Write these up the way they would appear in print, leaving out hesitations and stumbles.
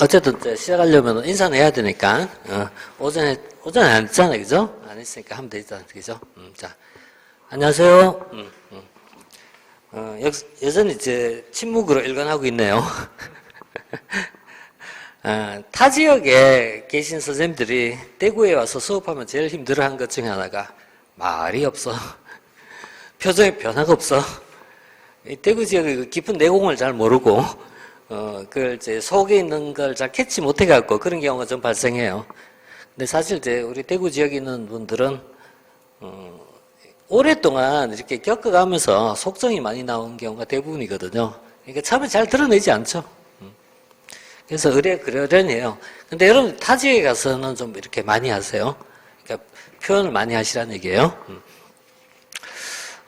어쨌든 이제 시작하려면 인사는 해야 되니까, 오전에 안 했잖아요. 그죠? 안 했으니까 하면 되잖아요. 그죠? 자, 안녕하세요. 여전히 이제 침묵으로 일관하고 있네요. 타 지역에 계신 선생님들이 대구에 와서 수업하면 제일 힘들어한 것 중에 하나가 말이 없어. 표정에 변화가 없어. 이 대구 지역의 깊은 내공을 잘 모르고, 그걸 이제 속에 있는 걸 잘 캐치 못해갖고 그런 경우가 좀 발생해요. 근데 사실 이제 우리 대구 지역에 있는 분들은, 오랫동안 이렇게 겪어가면서 속정이 많이 나온 경우가 대부분이거든요. 그러니까 처음에 잘 드러내지 않죠. 그래서 그러려니해요. 근데 여러분 타 지역에 가서는 좀 이렇게 많이 하세요. 그러니까 표현을 많이 하시라는 얘기예요.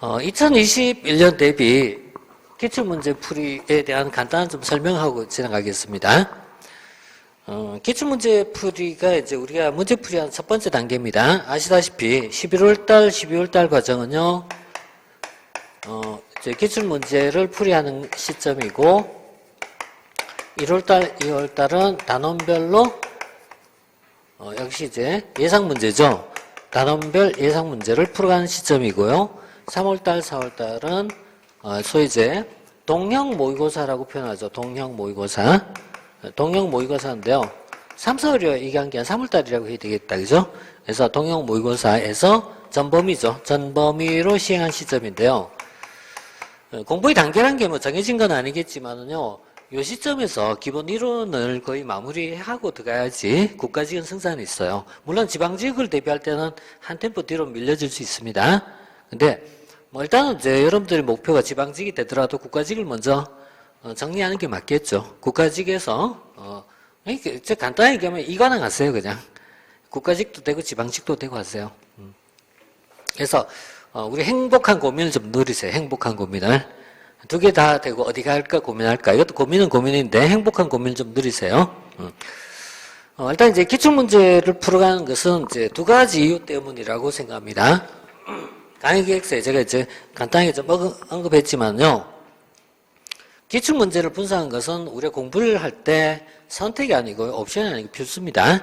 2021년 대비 기출문제 풀이에 대한 간단한 좀 설명하고 지나가겠습니다. 기출문제 풀이가 이제 우리가 문제 풀이하는 첫 번째 단계입니다. 아시다시피 11월달, 12월달 과정은요, 이제 기출문제를 풀이하는 시점이고, 1월달, 2월달은 단원별로, 역시 이제 예상문제죠. 단원별 예상문제를 풀어가는 시점이고요. 3월달, 4월달은, 소위 이제 동형 모의고사라고 표현하죠. 동형 모의고사. 동형 모의고사인데요. 3, 4월에 얘기한 게 3월달이라고 해야 되겠다. 그죠? 그래서 동형 모의고사에서 전범위죠. 전범위로 시행한 시점인데요. 공부의 단계라는 게 뭐 정해진 건 아니겠지만은요. 요 시점에서 기본 이론을 거의 마무리하고 들어가야지 국가직은 승산이 있어요. 물론 지방직을 대비할 때는 한 템포 뒤로 밀려질 수 있습니다. 근데 뭐 일단은 이제 여러분들의 목표가 지방직이 되더라도 국가직을 먼저 정리하는 게 맞겠죠. 국가직에서 이제 간단하게 얘기하면 이관왕 하세요. 그냥 국가직도 되고 지방직도 되고 하세요. 그래서 우리 행복한 고민을 좀 누리세요. 행복한 고민을. 두 개 다 되고 어디 갈까 고민할까. 이것도 고민은 고민인데 행복한 고민을 좀 누리세요. 일단 이제 기출문제를 풀어가는 것은 이제 두 가지 이유 때문이라고 생각합니다. 강의기획서에 제가 이제 간단하게 좀 언급했지만요. 기출문제를 분석한 것은 우리가 공부를 할 때 선택이 아니고 옵션이 아니고 필수입니다.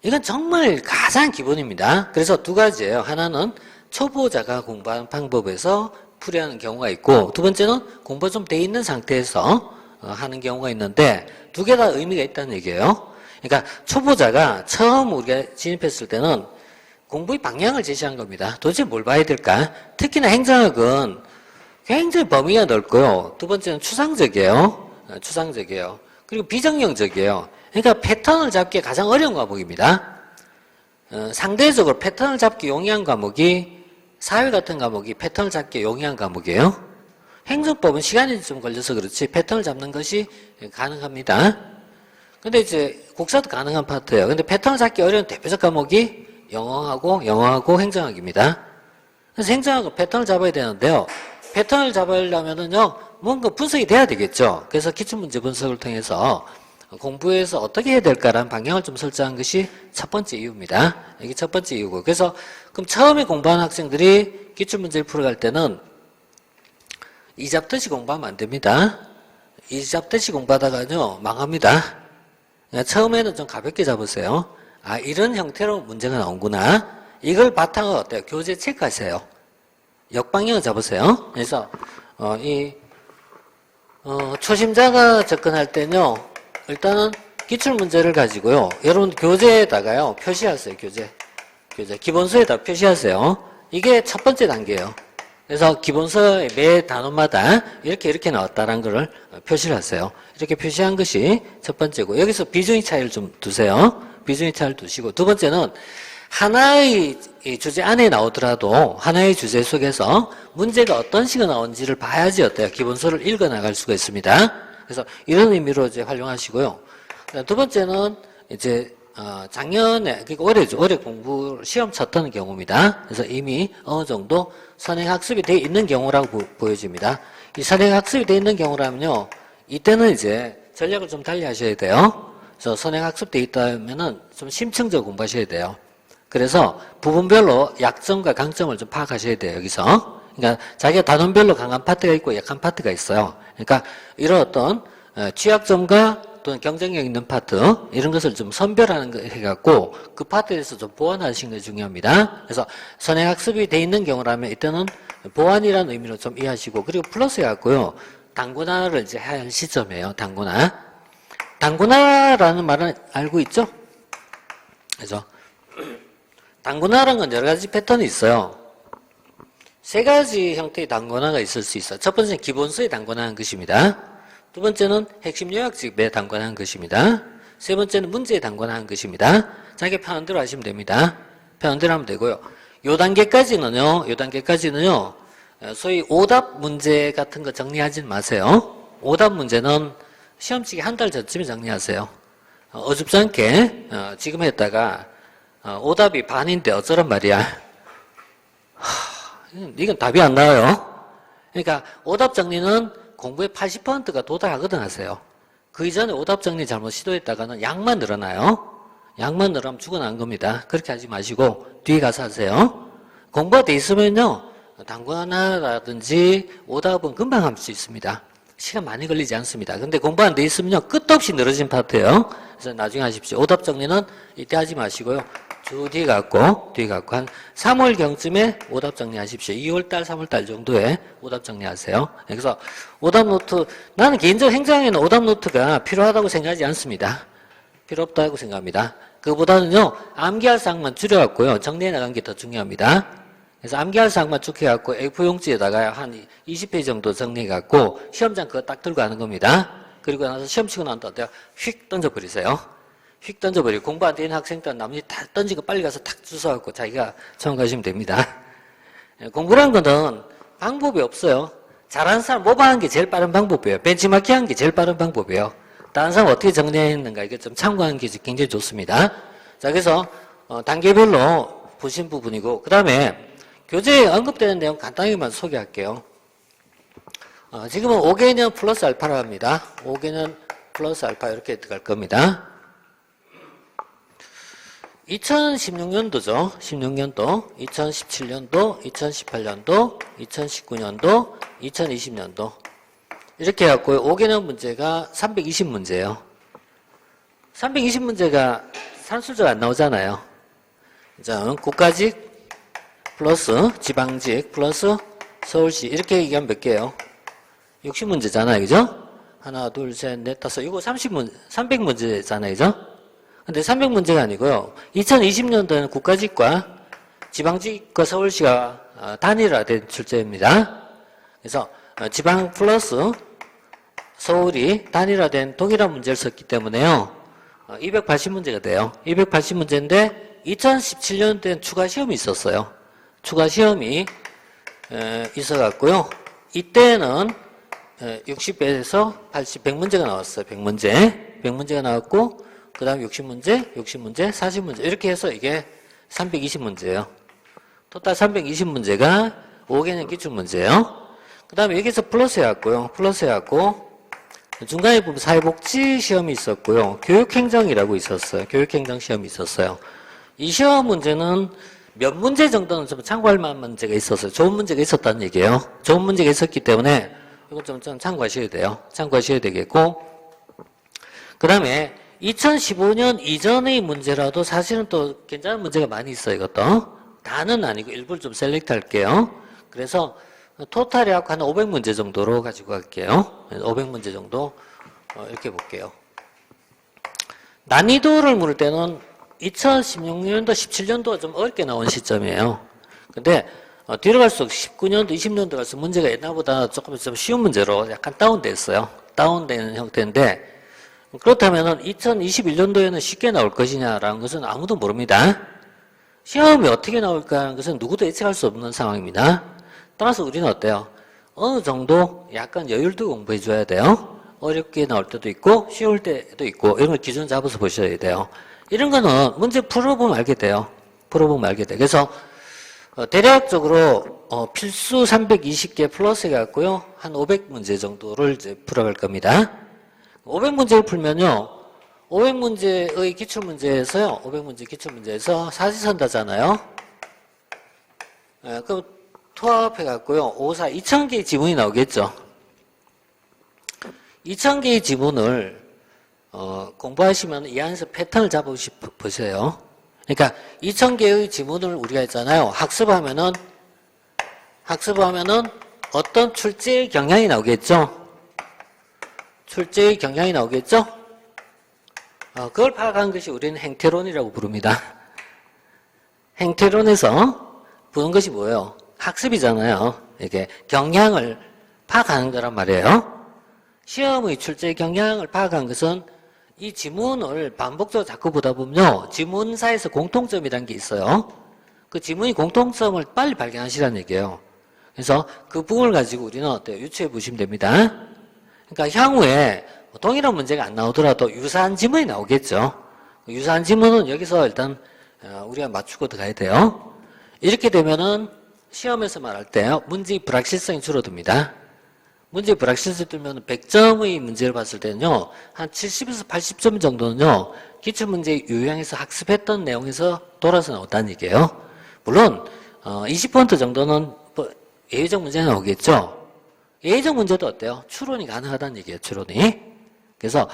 이건 정말 가장 기본입니다. 그래서 두 가지예요. 하나는 초보자가 공부하는 방법에서 풀이하는 경우가 있고, 두 번째는 공부가 좀 돼 있는 상태에서 하는 경우가 있는데, 두 개 다 의미가 있다는 얘기예요. 그러니까 초보자가 처음 우리가 진입했을 때는 공부의 방향을 제시한 겁니다. 도대체 뭘 봐야 될까? 특히나 행정학은 굉장히 범위가 넓고요. 두 번째는 추상적이에요. 추상적이에요. 그리고 비정형적이에요. 그러니까 패턴을 잡기 가장 어려운 과목입니다. 상대적으로 패턴을 잡기 용이한 과목이 사회 같은 과목이 패턴을 잡기 용이한 과목이에요. 행정법은 시간이 좀 걸려서 그렇지 패턴을 잡는 것이 가능합니다. 근데 이제 국사도 가능한 파트예요. 근데 패턴을 잡기 어려운 대표적 과목이 영어하고 행정학입니다. 그래서 행정학은 패턴을 잡아야 되는데요. 패턴을 잡으려면은요, 뭔가 분석이 돼야 되겠죠. 그래서 기출문제 분석을 통해서 공부에서 어떻게 해야 될까라는 방향을 좀 설정한 것이 첫 번째 이유입니다. 이게 첫 번째 이유고. 그래서 그럼 처음에 공부하는 학생들이 기출문제를 풀어갈 때는 이잡듯이 공부하면 안 됩니다. 이잡듯이 공부하다가요, 망합니다. 그러니까 처음에는 좀 가볍게 잡으세요. 아, 이런 형태로 문제가 나오구나. 이걸 바탕으로 어때요? 교재 체크하세요. 역방향을 잡으세요. 그래서, 초심자가 접근할 때는요, 일단은 기출문제를 가지고요, 여러분 교재에다가요, 표시하세요, 교재. 기본서에다 표시하세요. 이게 첫 번째 단계예요. 그래서 기본서의 매 단원마다 이렇게 나왔다라는 것을 표시를 하세요. 이렇게 표시한 것이 첫 번째고, 여기서 비중의 차이를 좀 두세요. 비중의 차이를 두시고, 두 번째는 하나의 주제 안에 나오더라도 하나의 주제 속에서 문제가 어떤 식으로 나온지를 봐야지 어때요? 기본서를 읽어 나갈 수가 있습니다. 그래서 이런 의미로 이제 활용하시고요. 두 번째는 이제 작년에, 그러니까 올해죠. 올해 공부 시험 쳤던 경우입니다. 그래서 이미 어느 정도 선행학습이 되어 있는 경우라고 보여집니다. 이 선행학습이 되어 있는 경우라면요, 이때는 이제 전략을 좀 달리 하셔야 돼요. 그래서 선행학습 되어 있다면은 좀 심층적으로 공부하셔야 돼요. 그래서 부분별로 약점과 강점을 좀 파악하셔야 돼요, 여기서. 그러니까 자기가 단원별로 강한 파트가 있고 약한 파트가 있어요. 그러니까 이런 어떤 취약점과 또는 경쟁력 있는 파트 이런 것을 좀 선별하는 거 해갖고 그 파트에 대해서 좀 보완하시는 게 중요합니다. 그래서 선행학습이 돼 있는 경우라면 이때는 보완이라는 의미로 좀 이해하시고 그리고 플러스 해갖고요. 당군화를 이제 할 시점이에요. 당군화. 당군화라는 말은 알고 있죠? 그죠? 당군화라는 건 여러 가지 패턴이 있어요. 세 가지 형태의 당군화가 있을 수 있어요. 첫 번째는 기본서에 당군화한 것입니다. 두 번째는 핵심 요약집에 당군화한 것입니다. 세 번째는 문제에 당군화한 것입니다. 자기 편한 대로 하시면 됩니다. 편한 대로 하면 되고요. 요 단계까지는요, 소위 오답 문제 같은 거 정리하진 마세요. 오답 문제는 시험치기 한 달 전쯤에 정리하세요. 어줍지 않게, 지금 했다가, 오답이 반인데 어쩌란 말이야. 이건 답이 안 나와요. 그러니까 오답 정리는 공부의 80%가 도달하거든 하세요. 그 이전에 오답 정리 잘못 시도했다가는 양만 늘어나요. 양만 늘어나면 죽어난 겁니다. 그렇게 하지 마시고 뒤에 가서 하세요. 공부가 돼 있으면요. 당구하나라든지 오답은 금방 할 수 있습니다. 시간 많이 걸리지 않습니다. 근데 공부 안 돼 있으면요. 끝도 없이 늘어진 파트예요. 그래서 나중에 하십시오. 오답 정리는 이때 하지 마시고요. 주 뒤에 갖고 한 3월경쯤에 오답 정리하십시오. 2월달, 3월달 정도에 오답 정리하세요. 그래서 오답 노트, 나는 개인적으로 행정에는 오답 노트가 필요하다고 생각하지 않습니다. 필요 없다고 생각합니다. 그보다는요, 암기할 사항만 줄여갖고요, 정리해 나간 게 더 중요합니다. 그래서 암기할 사항만 쭉 해갖고 A4용지에다가 한 20페이지 정도 정리해갖고 시험장 그거 딱 들고 가는 겁니다. 그리고 나서 시험 치고 난 다음에 휙 던져버리세요. 휙 던져버리고 공부 안 되는 학생들은 나머지 다 던지고 빨리 가서 탁 주워갖고 자기가 처음 가시면 됩니다. 공부란 거는 방법이 없어요. 잘하는 사람 모방하는 게 제일 빠른 방법이에요. 벤치마킹 하는 게 제일 빠른 방법이에요. 다른 사람 어떻게 정리했는가 이게 좀 참고하는 게 굉장히 좋습니다. 자, 그래서 단계별로 보신 부분이고 그 다음에 교재에 언급되는 내용 간단하게만 소개할게요. 지금은 5개년 플러스 알파라고 합니다. 5개년 플러스 알파 이렇게 들어갈 겁니다. 2016년도죠. 16년도, 2017년도, 2018년도, 2019년도, 2020년도 이렇게 해갖고 5개년 문제가 320문제예요. 320문제가 산술적 안 나오잖아요. 자, 국가직 플러스 지방직 플러스 서울시 이렇게 얘기하면 몇 개예요? 60문제잖아요. 그죠? 하나, 둘, 셋, 넷, 다섯. 이거 300문제잖아요. 그죠? 근데 300문제가 아니고요. 2020년도에는 국가직과 지방직과 서울시가 단일화된 출제입니다. 그래서 지방 플러스 서울이 단일화된 동일한 문제를 썼기 때문에요. 280문제가 돼요. 280문제인데 2017년도에는 추가 시험이 있었어요. 추가 시험이 있어갖고요. 이때는 60에서 80, 100문제가 나왔어요. 100문제가 나왔고 그 다음 60문제, 40문제 이렇게 해서 이게 320문제예요. 토탈 320문제가 5개년 기출문제예요. 그 다음에 여기서 플러스 해왔고요. 중간에 보면 사회복지 시험이 있었고요. 교육행정이라고 있었어요. 교육행정 시험이 있었어요. 이 시험 문제는 몇 문제 정도는 좀 참고할 만한 문제가 있었어요. 좋은 문제가 있었다는 얘기예요. 좋은 문제가 있었기 때문에 이건 좀 참고하셔야 돼요. 참고하셔야 되겠고 그 다음에 2015년 이전의 문제라도 사실은 또 괜찮은 문제가 많이 있어요. 이것도 다는 아니고 일부를 좀 셀렉트 할게요. 그래서 토탈이 한 500문제 정도로 가지고 갈게요. 500문제 정도 이렇게 볼게요. 난이도를 물을 때는 2016년도, 17년도가 좀 어렵게 나온 시점이에요. 근데 뒤로 갈수록 19년도, 20년도 갈수록 문제가 옛날보다 조금 좀 쉬운 문제로 약간 다운됐어요. 다운되는 형태인데 그렇다면 2021년도에는 쉽게 나올 것이냐라는 것은 아무도 모릅니다. 시험이 어떻게 나올까 하는 것은 누구도 예측할 수 없는 상황입니다. 따라서 우리는 어때요? 어느 정도 약간 여유를 두고 공부해 줘야 돼요. 어렵게 나올 때도 있고 쉬울 때도 있고 이런 걸 기준 잡아서 보셔야 돼요. 이런 거는 문제 풀어보면 알게 돼요. 그래서 대략적으로 필수 320개 플러스 해갖고요. 한 500문제 정도를 이제 풀어갈 겁니다. 500문제를 풀면요. 500문제의 기출문제에서요. 500문제 기출문제에서 사지선다잖아요. 그럼 투합해갖고요. 5, 4, 2000개의 지문이 나오겠죠. 2000개의 지문을 공부하시면 이 안에서 패턴을 보세요. 그러니까 2000개의 지문을 우리가 했잖아요. 학습하면은 어떤 출제의 경향이 나오겠죠? 출제의 경향이 나오겠죠? 그걸 파악하는 것이 우리는 행태론이라고 부릅니다. 행태론에서 보는 것이 뭐예요? 학습이잖아요. 이게 경향을 파악하는 거란 말이에요. 시험의 출제 경향을 파악한 것은 이 지문을 반복적으로 자꾸 보다 보면요. 지문사에서 공통점이라는 게 있어요. 그 지문이 공통점을 빨리 발견하시라는 얘기예요. 그래서 그 부분을 가지고 우리는 어때요? 유추해 보시면 됩니다. 그러니까 향후에 동일한 문제가 안 나오더라도 유사한 지문이 나오겠죠. 유사한 지문은 여기서 일단 우리가 맞추고 들어가야 돼요. 이렇게 되면은 시험에서 말할 때 문제의 불확실성이 줄어듭니다. 문제의 불확실성이 들면 100점의 문제를 봤을 때는요, 한 70에서 80점 정도는요, 기출문제 유형에서 학습했던 내용에서 돌아서 나온다는 얘기예요. 물론 20% 정도는 예외적 문제가 나오겠죠. 예외적 문제도 어때요? 추론이 가능하다는 얘기예요. 추론이. 그래서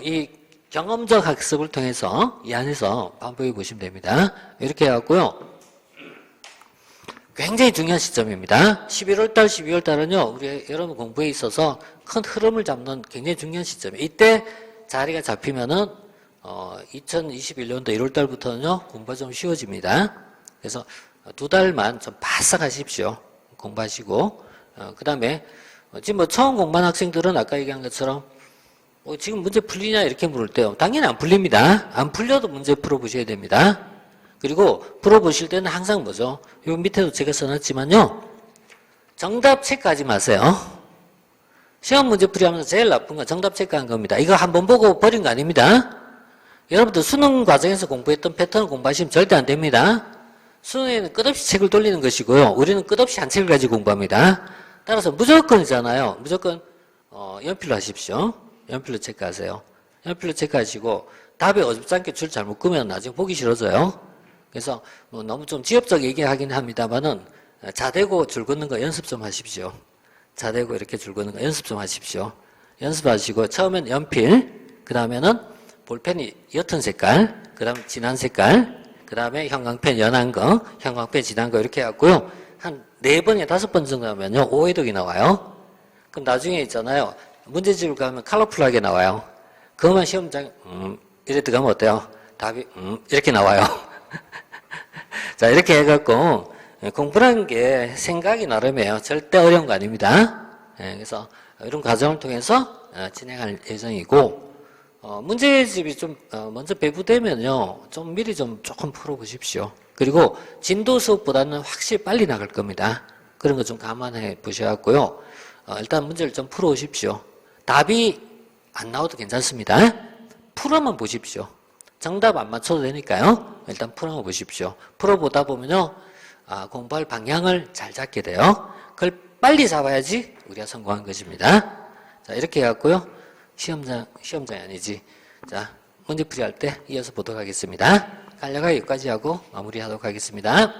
이 경험적 학습을 통해서 이 안에서 반복해 보시면 됩니다. 이렇게 해갖고요. 굉장히 중요한 시점입니다. 11월달, 12월달은요, 우리 여러분 공부에 있어서 큰 흐름을 잡는 굉장히 중요한 시점이에요. 이때 자리가 잡히면은 2021년도 1월달부터는요, 공부가 좀 쉬워집니다. 그래서 2달만 좀 바싹 하십시오. 공부하시고, 그 다음에 지금 뭐 처음 공부한 학생들은 아까 얘기한 것처럼 지금 문제 풀리냐 이렇게 물을 때요. 당연히 안 풀립니다. 안 풀려도 문제 풀어보셔야 됩니다. 그리고 풀어보실 때는 항상 뭐죠? 요 밑에도 제가 써놨지만요. 정답 체크하지 마세요. 시험 문제 풀이하면서 제일 나쁜 건 정답 체크한 겁니다. 이거 한번 보고 버린 거 아닙니다. 여러분들 수능 과정에서 공부했던 패턴을 공부하시면 절대 안 됩니다. 수능에는 끝없이 책을 돌리는 것이고요. 우리는 끝없이 한 책을 가지고 공부합니다. 따라서 무조건이잖아요. 무조건 연필로 하십시오. 연필로 체크하세요. 연필로 체크하시고 답에 어줍지 않게 줄 잘못 끄면 나중에 보기 싫어져요. 그래서 뭐 너무 좀 지엽적 얘기하긴 합니다만은 자대고 줄 긋는 거 연습 좀 하십시오. 자대고 이렇게 줄 긋는 거 연습 좀 하십시오. 연습하시고 처음엔 연필, 그 다음에는 볼펜이 옅은 색깔, 그 다음 진한 색깔, 그 다음에 형광펜 연한 거, 형광펜 진한 거 이렇게 해갖고요. 한 4번에 5번 정도 하면요. 오해독이 나와요. 그럼 나중에 있잖아요. 문제집을 가면 컬러풀하게 나와요. 그것만 시험장 이래 들어가면 어때요? 답이 이렇게 나와요. 자, 이렇게 해갖고 공부라는 게 생각이 나름이에요. 절대 어려운 거 아닙니다. 그래서 이런 과정을 통해서 진행할 예정이고 문제집이 좀 먼저 배부되면요. 좀 미리 좀 조금 풀어보십시오. 그리고 진도 수업보다는 확실히 빨리 나갈 겁니다. 그런 거 좀 감안해 보셔갖고요. 일단 문제를 좀 풀어오십시오. 답이 안 나와도 괜찮습니다. 풀어만 보십시오. 정답 안 맞춰도 되니까요. 일단 풀어만 보십시오. 풀어보다 보면요. 공부할 방향을 잘 잡게 돼요. 그걸 빨리 잡아야지 우리가 성공한 것입니다. 자, 이렇게 해갖고요. 시험장이 아니지. 자, 문제풀이 할 때 이어서 보도록 하겠습니다. 간략하게 여기까지 하고 마무리하도록 하겠습니다.